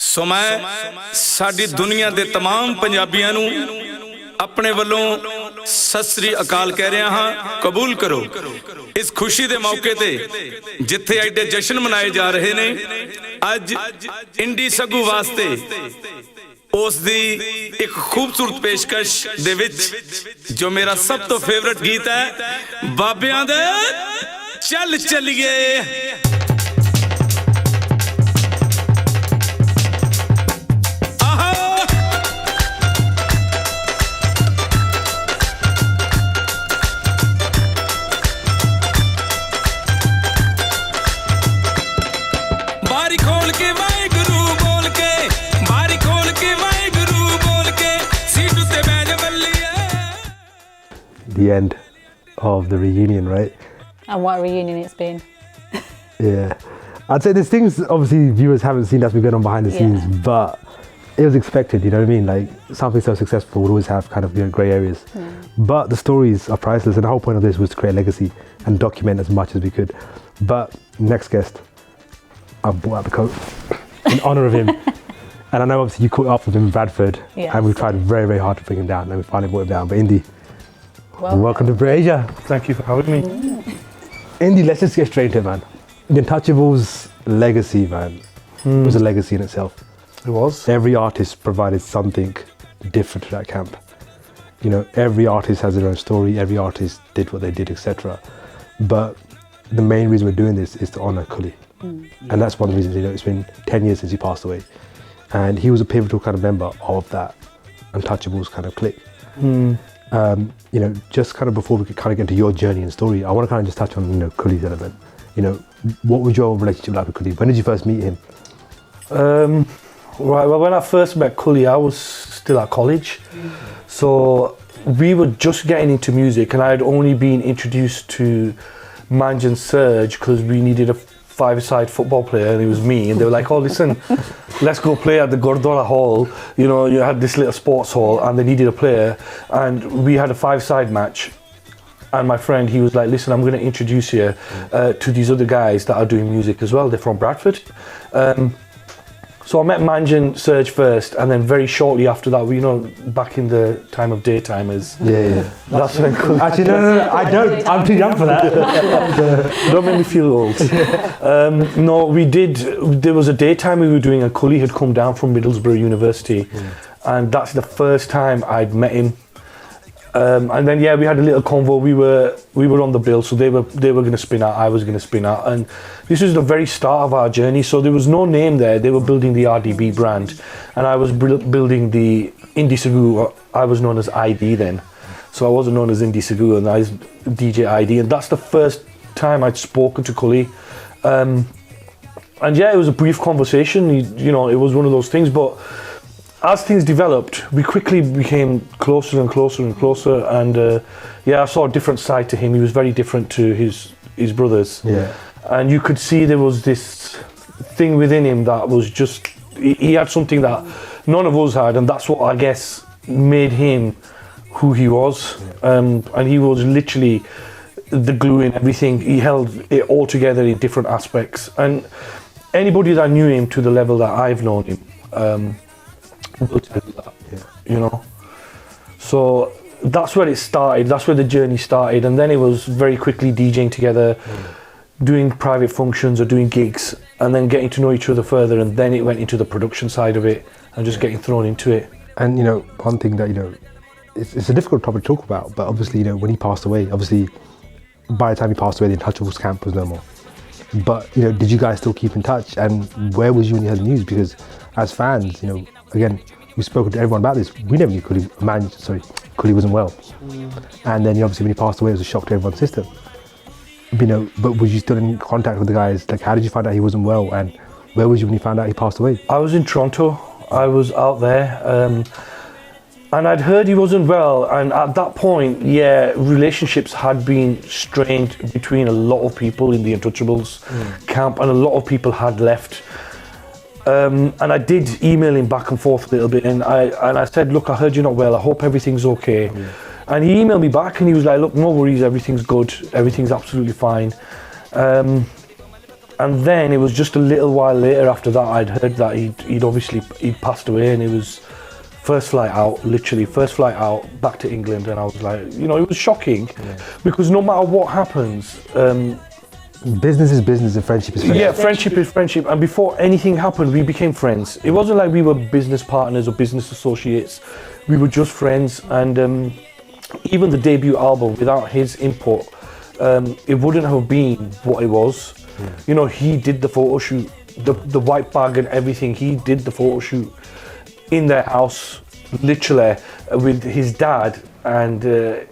ਸੋ ਮੈਂ ਸਾਡੀ ਦੁਨੀਆ ਦੇ तमाम ਪੰਜਾਬੀਆਂ ਨੂੰ ਆਪਣੇ ਵੱਲੋਂ ਸਤਿ ਸ੍ਰੀ ਅਕਾਲ ਕਹਿ ਰਿਹਾ ਹਾਂ। ਕਬੂਲ ਕਰੋ ਇਸ ਖੁਸ਼ੀ ਦੇ ਮੌਕੇ ਤੇ ਜਿੱਥੇ ਐਡੇ ਜਸ਼ਨ ਮਨਾਏ ਜਾ ਰਹੇ ਨੇ। ਅੱਜ ਇੰਡੀ ਸਗੂ ਵਾਸਤੇ ਉਸ ਦੀ ਇੱਕ ਖੂਬਸੂਰਤ ਪੇਸ਼ਕਸ਼ ਦੇ ਵਿੱਚ ਜੋ ਮੇਰਾ ਸਭ ਤੋਂ ਫੇਵਰਿਟ ਗੀਤ ਹੈ, ਬਾਬਿਆਂ ਦੇ ਚੱਲ ਚੱਲੀਏ। The end of the reunion, right? And what a reunion it's been. Yeah, I'd say there's things obviously viewers haven't seen that's been going on behind the scenes, but it was expected, you know what I mean? Like something so successful would always have kind of, you know, grey areas, but the stories are priceless, and the whole point of this was to create a legacy and document as much as we could. But next guest, I've brought out the coat in honour of him. And I know obviously you caught up with him in Bradford, and we tried very, very hard to bring him down, and we finally brought him down. But Indy, welcome to Brit Asia. Thank you for having me. Indy, let's just get straight into it, man. The Untouchables legacy, man, was a legacy in itself. It was. Every artist provided something different to that camp. You know, every artist has their own story, every artist did what they did, etc. But the main reason we're doing this is to honour Kully. And that's one of the reasons, you know, it's been 10 years since he passed away. And he was a pivotal kind of member of that Untouchables kind of clique. You know, just kind of before we could kind of get into your journey and story, I want to kind of just touch on, you know, Kully's element. You know, what was your relationship like with Kully? When did you first meet him? Right, well, when I first met Kully, I was still at college. So we were just getting into music, and I had only been introduced to Manj and Serge because we needed a five-a-side football player, and it was me, and they were like, oh listen, let's go play at the Gurdwara Hall. You know, you had this little sports hall and they needed a player, and we had a five-side match, and my friend, he was like, listen, I'm going to introduce you to these other guys that are doing music as well. They're from Bradford. So I met Manj and Serge first, and then very shortly after that, you know, back in the time of daytimers. Yeah. That's when Kully... Actually, no, I don't. I'm too young for that. Don't make me feel old. No, we did. There was a daytime we were doing, and Kully had come down from Middlesbrough University, and that's the first time I'd met him. And then we had a little convo. We were on the bill, so they were going to spin out. I was going to spin out, and this was the very start of our journey. So there was no name there. They were building the RDB brand, and I was building the Indy Sagu. I was known as ID then, so I wasn't known as Indy Sagu, and I was DJ ID, and that's the first time I'd spoken to Kully. And it was a brief conversation. You know, it was one of those things, but as things developed, we quickly became closer and closer and closer, and I saw a different side to him. He was very different to his brothers, and you could see there was this thing within him that was just, he had something that none of us had, and that's what I guess made him who he was. And he was literally the glue in everything. He held it all together in different aspects, and anybody that knew him to the level that I've known him will tell you that, you know. So that's where it started, that's where the journey started, and then it was very quickly DJing together, doing private functions or doing gigs, and then getting to know each other further, and then it went into the production side of it and just getting thrown into it. And you know, one thing that, you know, it's a difficult topic to talk about, but obviously, you know, when he passed away, obviously by the time he passed away, the Untouchables camp was no more. But you know, did you guys still keep in touch, and where was you when you heard the news? Because as fans, you know, again, we've spoken to everyone about this. We never knew Kully wasn't well. And then obviously when he passed away, it was a shock to everyone's system. You know, but was you still in contact with the guys? Like, how did you find out he wasn't well, and where was you when you found out he passed away? I was in Toronto. I was out there, and I'd heard he wasn't well. And at that point, relationships had been strained between a lot of people in the Untouchables camp, and a lot of people had left. And I did email him back and forth a little bit, and I said, look, I heard you're not well, I hope everything's okay. And he emailed me back, and he was like, look, no worries, everything's good, everything's absolutely fine. And then it was just a little while later after that I'd heard that he'd passed away, and it was first flight out, literally first flight out back to England, and I was like, you know, it was shocking because no matter what happens, Business is business and friendship is friendship. yeah, friendship is friendship, and before anything happened, we became friends. It wasn't like we were business partners or business associates. We were just friends, and even the debut album, without his input, it wouldn't have been what it was. You know, he did the photo shoot, the white bag and everything. He did the photo shoot in their house, literally, with his dad and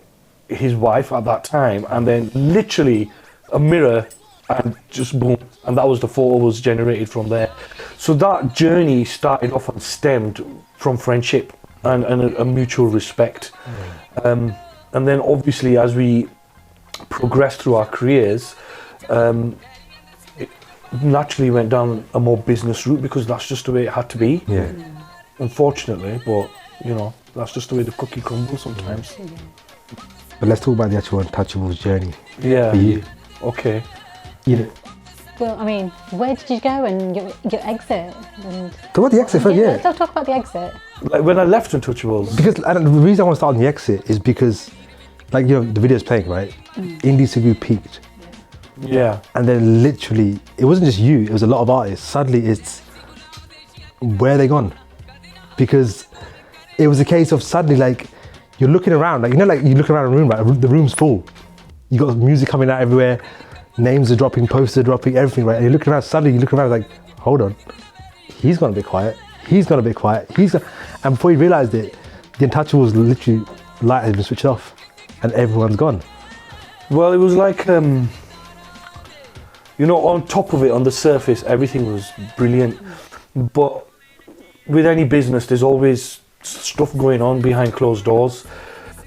his wife at that time, and then literally a mirror, and just boom, and that was the photo was generated from there. So that journey started off and stemmed from friendship and a mutual respect. And then obviously as we progressed through our careers, it naturally went down a more business route because that's just the way it had to be. Yeah. Unfortunately, but you know, that's just the way the cookie crumbles sometimes. But let's talk about the actual Untouchables journey. Yeah. For you. Okay. You know, Well, I mean, where did you go and your exit? And talk about the exit first, yeah. Let's talk about the exit. Like when I left Untouchables. Because and the reason I want to start on the exit is because, like, you know, the video's playing, right? Indy Sagu peaked. Yeah. And then literally, it wasn't just you, it was a lot of artists. Suddenly it's, where are they gone? Because it was a case of suddenly, like, you're looking around, like, you know, like you look around a room, right? The room's full. You got music coming out everywhere, names are dropping, posters are dropping, everything, right? And you're looking around, suddenly you look around like, hold on, he's gone a bit quiet, he's gone a bit quiet, and before you realised it, the Untouchables literally, light has been switched off and everyone's gone. Well, it was like, you know, on top of it, on the surface, everything was brilliant. But with any business, there's always stuff going on behind closed doors.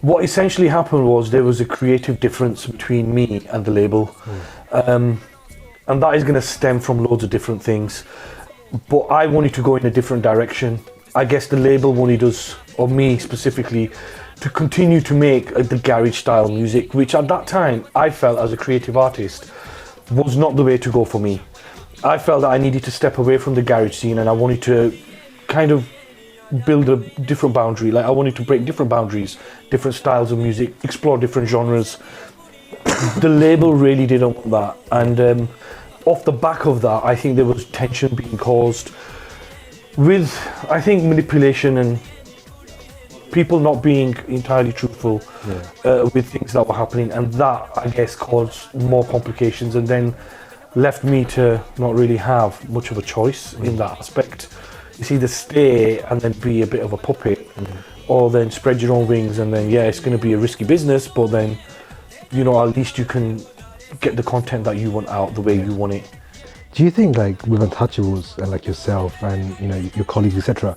What essentially happened was there was a creative difference between me and the label. And that is going to stem from loads of different things. But I wanted to go in a different direction. I guess the label wanted us, or me specifically, to continue to make the garage style music, which at that time I felt as a creative artist was not the way to go for me. I felt that I needed to step away from the garage scene, and I wanted to kind of build a different boundary. Like, I wanted to break different boundaries, different styles of music, explore different genres. The label really didn't want that, and off the back of that, I think there was tension being caused with, I think, manipulation and people not being entirely truthful with things that were happening, and that, I guess, caused more complications, and then left me to not really have much of a choice in that aspect. It's either stay and then be a bit of a puppet, or then spread your own wings, and then, yeah, it's going to be a risky business, but then, you know, at least you can get the content that you want out the way you want it. Do you think, like, with Untouchables and like yourself and, you know, your colleagues, etc.,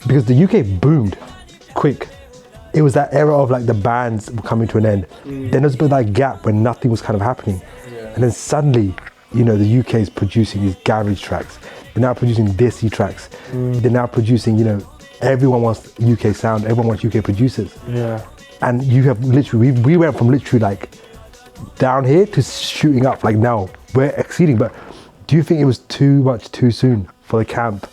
because the UK boomed quick, it was that era of like the bands were coming to an end. Then there was a bit of that gap when nothing was kind of happening, and then suddenly, you know, the UK is producing these garage tracks. They're now producing desi tracks. They're now producing, you know, everyone wants UK sound. Everyone wants UK producers. Yeah. And you have literally, we went from literally like down here to shooting up. Like now we're exceeding. But do you think it was too much too soon for the camp?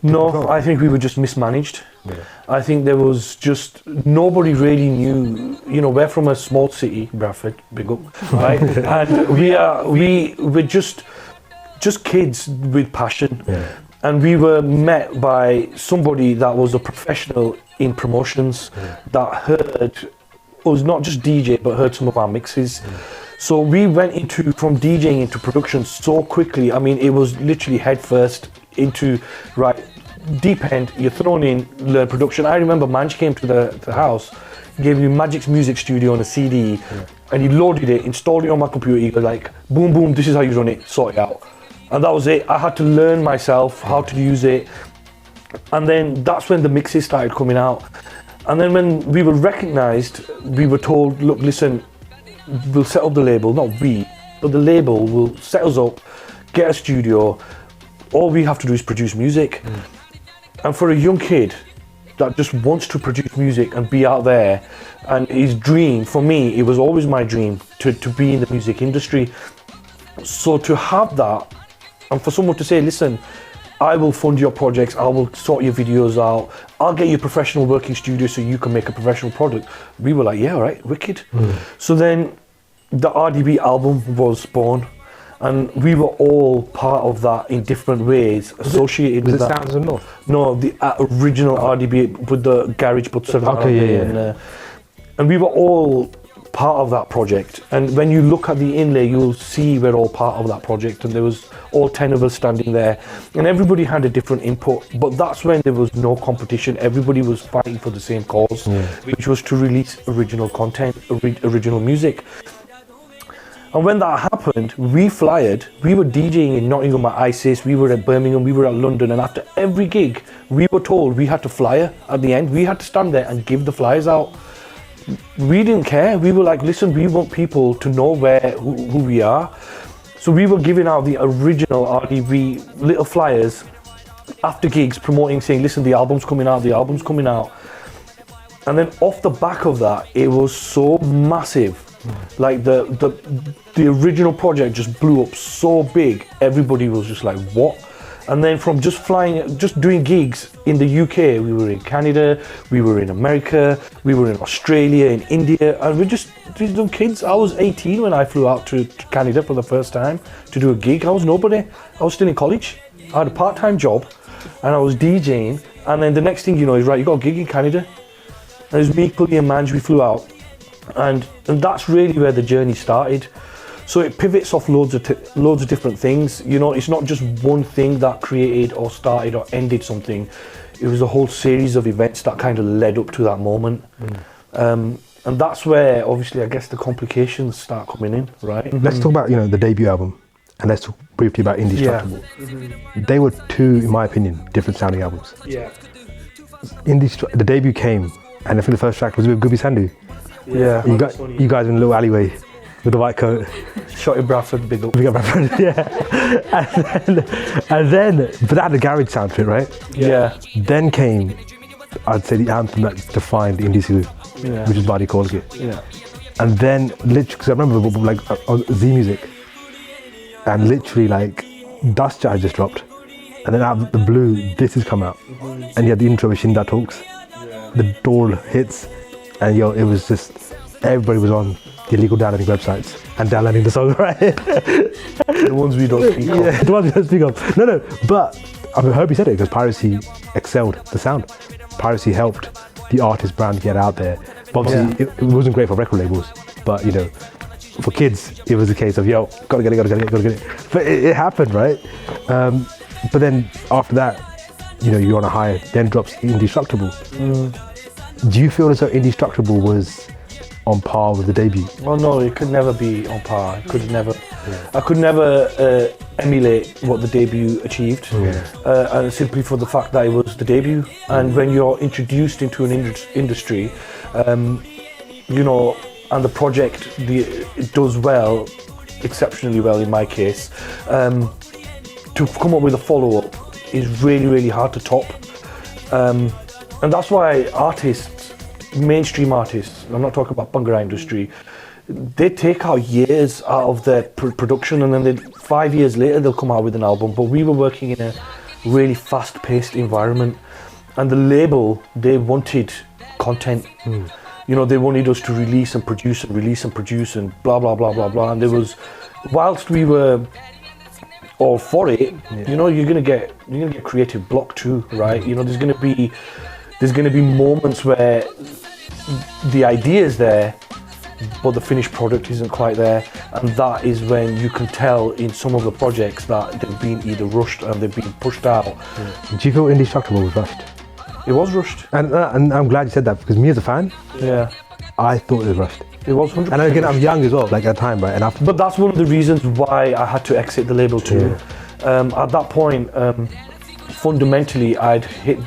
No, I think we were just mismanaged. Yeah. I think there was just, nobody really knew, you know, we're from a small city, Bradford, big up, right? And we're just kids with passion. Yeah. And we were met by somebody that was a professional in promotions, that heard us, not just DJ, but heard some of our mixes. So we went from DJing into production so quickly. I mean, it was literally head first into, right, deep end, you're thrown in, learn production. I remember Manj came to the house, gave me Magic's music studio on a CD, and he loaded it, installed it on my computer. He was like, boom, boom, this is how you run it, sort it out. And that was it. I had to learn myself how to use it. And then that's when the mixes started coming out. And then when we were recognized, we were told, look, listen, we'll set up the label, not we, but the label will set us up, get a studio. All we have to do is produce music. And for a young kid that just wants to produce music and be out there, and his dream, for me, it was always my dream to be in the music industry. So to have that And for someone to say, listen, I will fund your projects, I will sort your videos out, I'll get you a professional working studio so you can make a professional product. We were like, yeah, all right, wicked. So then the RDB album was born, and we were all part of that in different ways, associated with that. Sounds of North? No, the original RDB with the garage but 7 Okay, and we were all part of that project. And when you look at the inlay, you'll see we're all part of that project, and there was all 10 of us standing there, and everybody had a different input, but that's when there was no competition. Everybody was fighting for the same cause, which was to release original content, original music. And when that happened, we flyered. We were DJing in Nottingham at ISIS, we were at Birmingham, we were at London, and after every gig, we were told we had to flyer at the end. We had to stand there and give the flyers out. We didn't care. We were like, listen, we want people to know who we are. So we were giving out the original RDB little flyers after gigs, promoting, saying, listen, the album's coming out, the album's coming out. And then off the back of that, it was so massive. Like the original project just blew up so big, everybody was just like, what? And then from just flying, just doing gigs in the UK, we were in Canada, we were in America, we were in Australia, in India, and we're just these little kids. I was 18 when I flew out to Canada for the first time to do a gig. I was nobody. I was still in college. I had a part-time job and I was DJing, and then the next thing you know is, right, you got a gig in Canada. And it was me, Cully and Manj, we flew out. And that's really where the journey started. So it pivots off loads of different things. You know, it's not just one thing that created or started or ended something. It was a whole series of events that kind of led up to that moment. And that's where, obviously, I guess the complications start coming in, right? Let's talk about, the debut album, and let's talk briefly about Indestructible. They were two, in my opinion, different sounding albums. Yeah. The debut came, and I think the first track was with Gooby Sandu. Yeah. You guys in a little alleyway with the white coat. Shot in Bradford, big up. Big up Bradford, yeah. and then, but that had a garage sound to it, right? Yeah. Then came, I'd say, the anthem that defined Indy Sagu, which is Body Kolke. Yeah. And then, literally, because I remember like on Z Music, and literally like Dust Jar just dropped, and then out of the blue, this has come out, and you had the intro with Shinda Talks, the door hits, and it was just, everybody was on the illegal downloading websites and downloading the song, right? The ones we don't speak of. Yeah, the ones we don't speak of. No, but I hope you said it, because piracy excelled the sound. Piracy helped the artist brand get out there. But obviously, it wasn't great for record labels. But, for kids, it was a case of, gotta get it. But it happened, right? But then after that, you're on a high, then drops Indestructible. Do you feel as though Indestructible was on par with the debut? Well, no, it could never be on par. I could never emulate what the debut achieved, and simply for the fact that it was the debut. And when you're introduced into an industry, and the project it does well, exceptionally well in my case, to come up with a follow-up is really, really hard to top. And that's why mainstream artists, I'm not talking about Bhangra industry, they take out years out of their production, and then 5 years later they'll come out with an album. But we were working in a really fast-paced environment, and the label, they wanted content. They wanted us to release and produce and blah blah blah blah blah. And there was, whilst we were all for it, you're gonna get creative block too, right? There's gonna be moments where the idea is there, but the finished product isn't quite there, and that is when you can tell in some of the projects that they've been either rushed and they've been pushed out. Do you feel Indestructible was rushed? It was rushed. And I'm glad you said that, because me as a fan, I thought it was rushed. It was 100%. And again, I'm young as well, like at the time, right? But that's one of the reasons why I had to exit the label too. At that point, fundamentally, I'd hit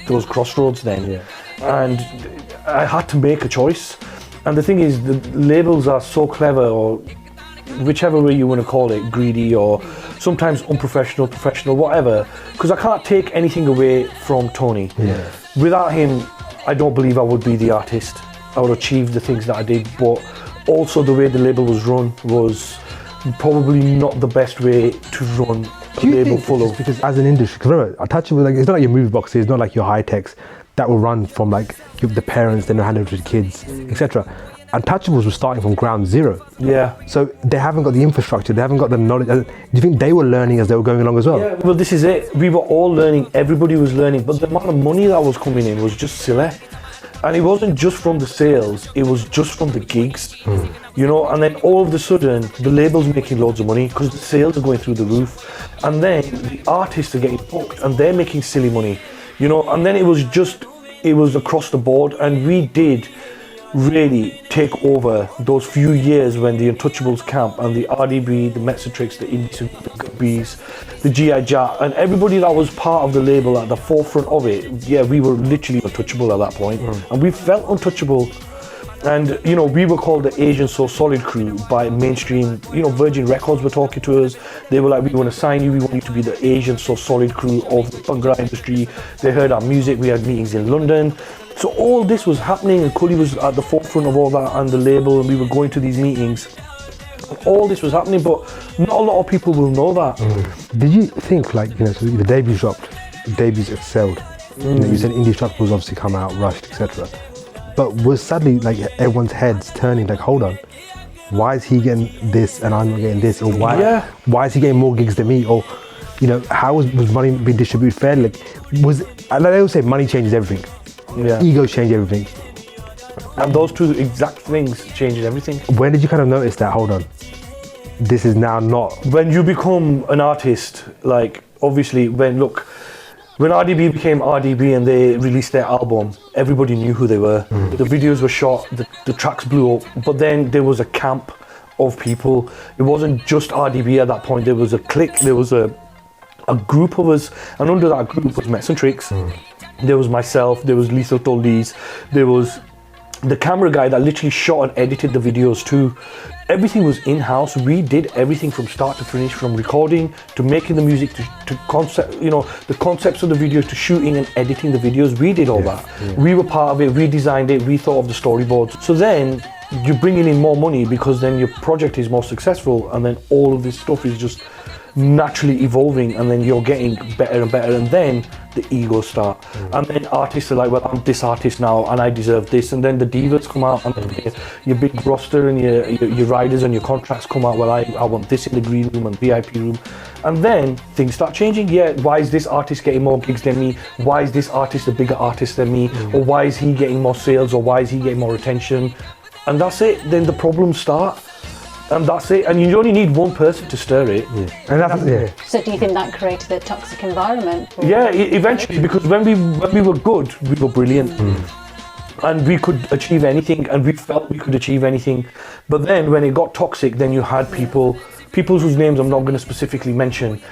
those crossroads then, and I had to make a choice. And the thing is, the labels are so clever, or whichever way you want to call it, greedy or sometimes unprofessional, professional, whatever, because I can't take anything away from Tony. Without him, I don't believe I would be the artist. I would achieve the things that I did, but also the way the label was run was probably not the best way to run Do you label think full it's of. because as an industry, because remember, Untouchable, like, it's not like your movie boxes, it's not like your high techs that will run from like the parents, then they'll hand over to the kids, etc. Untouchables were starting from ground zero. Yeah. So they haven't got the infrastructure, they haven't got the knowledge. Do you think they were learning as they were going along as well? Yeah, well, this is it. We were all learning. Everybody was learning, but the amount of money that was coming in was just silly. And it wasn't just from the sales; it was just from the gigs, you know. And then all of a sudden, the label's making loads of money because the sales are going through the roof, and then the artists are getting booked and they're making silly money, you know. And then it was across the board, and we did really take over those few years when the Untouchables camp and the RDB, the Mexitrix, the Indy Sagu, the Bees, the GI Jatt, and everybody that was part of the label at the forefront of it. Yeah, we were literally untouchable at that point, and we felt untouchable. And you know, we were called the Asian So Solid crew by mainstream, you know, Virgin Records were talking to us. They were like, we want to sign you, we want you to be the Asian So Solid crew of the Bhangra industry. They heard our music, we had meetings in London. So all this was happening, and Cully was at the forefront of all that, and the label, and we were going to these meetings. All this was happening, but not a lot of people will know that. Did you think, like, you know, so the debuts dropped, debuts excelled. You know, you said Indie Struggles obviously come out, rushed, etc. But was suddenly like everyone's heads turning, like, hold on, why is he getting this and I'm not getting this, or why is he getting more gigs than me, or you know, how was money being distributed fairly? Like, and I always say money changes everything. Yeah. Egos change everything. And those two exact things changed everything. When did you kind of notice that, hold on, this is now not... When you become an artist, like, obviously, when RDB became RDB and they released their album, everybody knew who they were. The videos were shot, the tracks blew up, but then there was a camp of people. It wasn't just RDB at that point, there was a clique, there was a group of us, and under that group was Mexitrix. There was myself, there was Lethal Toldies, there was the camera guy that literally shot and edited the videos too. Everything was in-house. We did everything from start to finish, from recording to making the music to concept, you know, the concepts of the videos to shooting and editing the videos. We did all that. We were part of it, we designed it, we thought of the storyboards. So then you're bringing in more money because then your project is more successful, and then all of this stuff is just naturally evolving, and then you're getting better and better, and then the egos start, and then artists are like, well, I'm this artist now and I deserve this, and then the divas come out, and then your big roster and your riders and your contracts come out, well, I want this in the green room and VIP room, and then things start changing. Yeah, why is this artist getting more gigs than me? Why is this artist a bigger artist than me? Or why is he getting more sales, or why is he getting more attention? And that's it, then the problems start. And that's it, and you only need one person to stir it. And that's, So do you think that created a toxic environment? Yeah, eventually, because when we were good, we were brilliant. And we could achieve anything, and we felt we could achieve anything. But then when it got toxic, then you had people whose names I'm not going to specifically mention,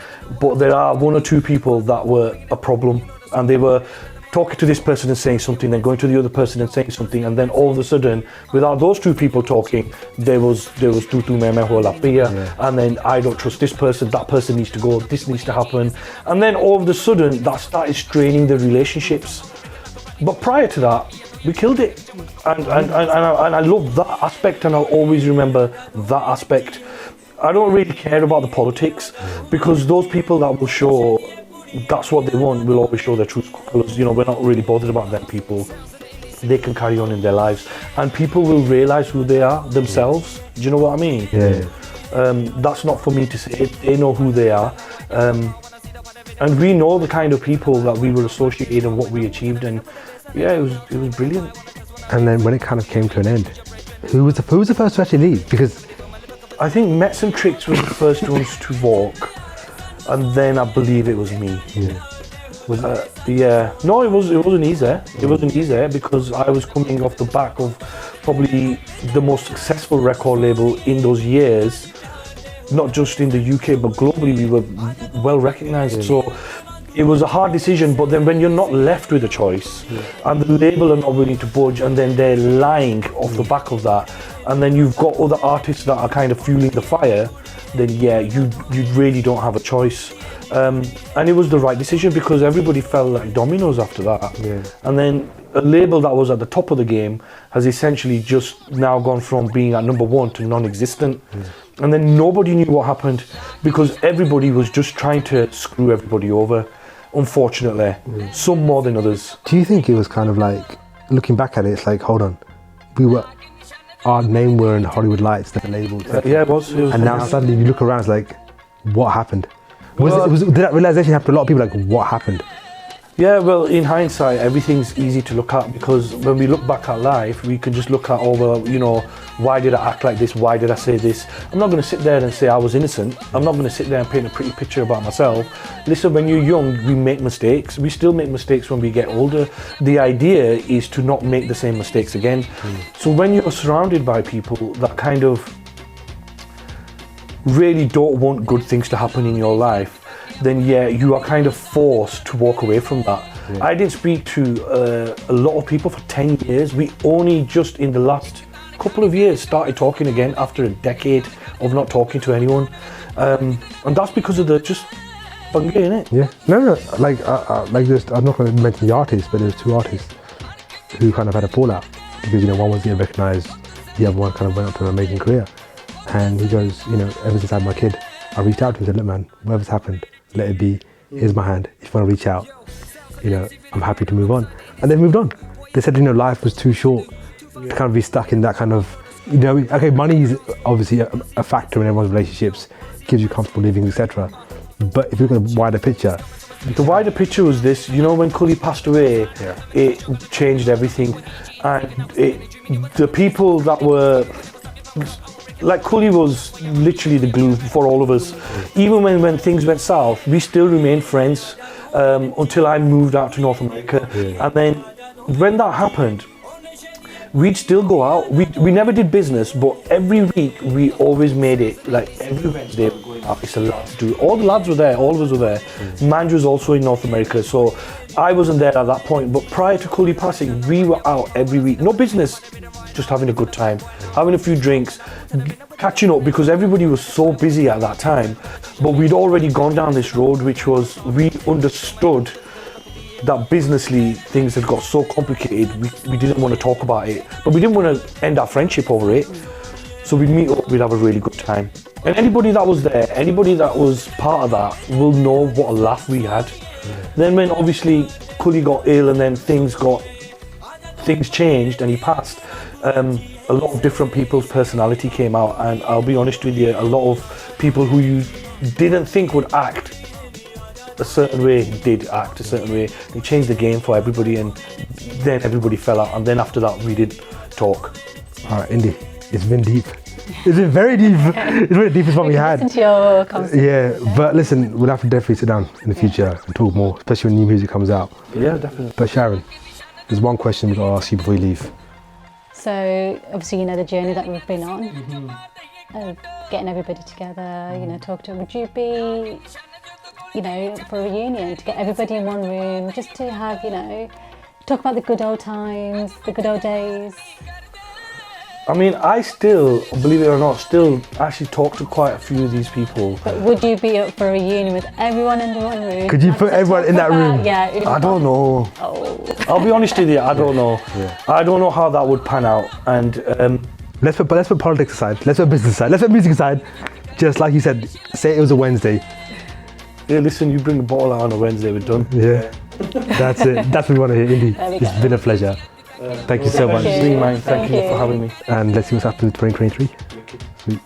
but there are one or two people that were a problem, and they were talking to this person and saying something, then going to the other person and saying something, and then all of a sudden, without those two people talking, there was tutu me hola pia, and then I don't trust this person, that person needs to go, this needs to happen, and then all of a sudden that started straining the relationships. But prior to that, we killed it, and I love that aspect, and I'll always remember that aspect. I don't really care about the politics, because those people that will show that's what they want will always show their true colours. You know, we're not really bothered about them people. They can carry on in their lives, and people will realise who they are themselves. Do you know what I mean? That's not for me to say. They know who they are, and we know the kind of people that we were associated and what we achieved, and yeah, it was brilliant. And then when it kind of came to an end, who was the first to actually leave? Because I think Mexitrix was the first ones to walk. And then I believe it was me. No, it wasn't easy. It wasn't easy because I was coming off the back of probably the most successful record label in those years, not just in the UK but globally. We were well recognised. So it was a hard decision. But then when you're not left with a choice, and the label are not willing to budge, and then they're lying off the back of that, and then you've got other artists that are kind of fueling the fire, then yeah, you really don't have a choice. And it was the right decision because everybody fell like dominoes after that. And then a label that was at the top of the game has essentially just now gone from being at number one to non-existent. and then nobody knew what happened because everybody was just trying to screw everybody over, unfortunately, some more than others. Do you think it was kind of like, looking back at it, it's like, hold on, our name were in Hollywood Lights, the label, Yeah, it was. and now suddenly you look around, it's like, what happened? Did that realization happen to a lot of people, like, what happened? Yeah, well, in hindsight, everything's easy to look at because when we look back at life, we can just look at all the, you know, why did I act like this? Why did I say this? I'm not going to sit there and say I was innocent. I'm not going to sit there and paint a pretty picture about myself. Listen, when you're young, we make mistakes. We still make mistakes when we get older. The idea is to not make the same mistakes again. So when you're surrounded by people that kind of really don't want good things to happen in your life, then yeah, you are kind of forced to walk away from that. Yeah. I didn't speak to a lot of people for 10 years. We only just in the last couple of years started talking again after a decade of not talking to anyone. And that's because of the just Bhangra, innit? Yeah. No, like this, I'm not going to mention the artists, but there's two artists who kind of had a fallout because, you know, one was getting recognised, the other one kind of went up to an amazing career. And he goes, you know, ever since I had my kid, I reached out to him and said, look man, whatever's happened, let it be. Here's my hand. If you want to reach out, you know, I'm happy to move on. And they moved on. They said, you know, life was too short to kind of be stuck in that kind of, you know, okay, money is obviously a factor in everyone's relationships, gives you comfortable living, etc. But if you look at the wider picture, the wider picture was this, you know, when Cully passed away, it changed everything. And the people that were, like Cully was literally the glue for all of us. Even when things went south, we still remained friends until I moved out to North America. And then when that happened, we'd still go out. We never did business, but every week we always made it, like every Wednesday we're going out. It's the lads do. All the lads were there, all of us were there. Manj was also in North America, so I wasn't there at that point. But prior to Cully passing, we were out every week. No business, just having a good time, having a few drinks, catching up because everybody was so busy at that time. But we'd already gone down this road, which was, we understood that businessly things had got so complicated, we didn't want to talk about it, but we didn't want to end our friendship over it. So we'd meet up, we'd have a really good time. And anybody that was there, anybody that was part of that will know what a laugh we had. Then when obviously Cully got ill and then things changed and he passed, a lot of different people's personality came out, and I'll be honest with you, a lot of people who you didn't think would act a certain way did act a certain way. They changed the game for everybody, and then everybody fell out, and then after that we did talk. All right, Indy, it's been deep. It's been very deep. It's been the deepest one we had. Listen to your conversation. Yeah, but listen, we'll have to definitely sit down in the future and talk more, especially when new music comes out. Yeah, definitely. But Sharon, there's one question we've got to ask you before you leave. So obviously, you know, the journey that we've been on, getting everybody together, you know, talk to. Would you be, you know, for a reunion to get everybody in one room, just to have, you know, talk about the good old times, the good old days? I mean, I still, believe it or not, still actually talk to quite a few of these people. But would you be up for a reunion with everyone in one room? Could you put everyone in that room? Yeah. I don't know. Oh. I'll be honest with you, I don't know. Yeah. I don't know how that would pan out. And let's put politics aside. Let's put business aside. Let's put music aside. Just like you said, say it was a Wednesday. yeah, listen, you bring the ball out on a Wednesday, we're done. Yeah, that's it. That's what we want to hear, Indy. There we It's go. been a pleasure. Thank you so much. Thank you. Thank you for having me. And let's see what's happened in 2023. Sweet.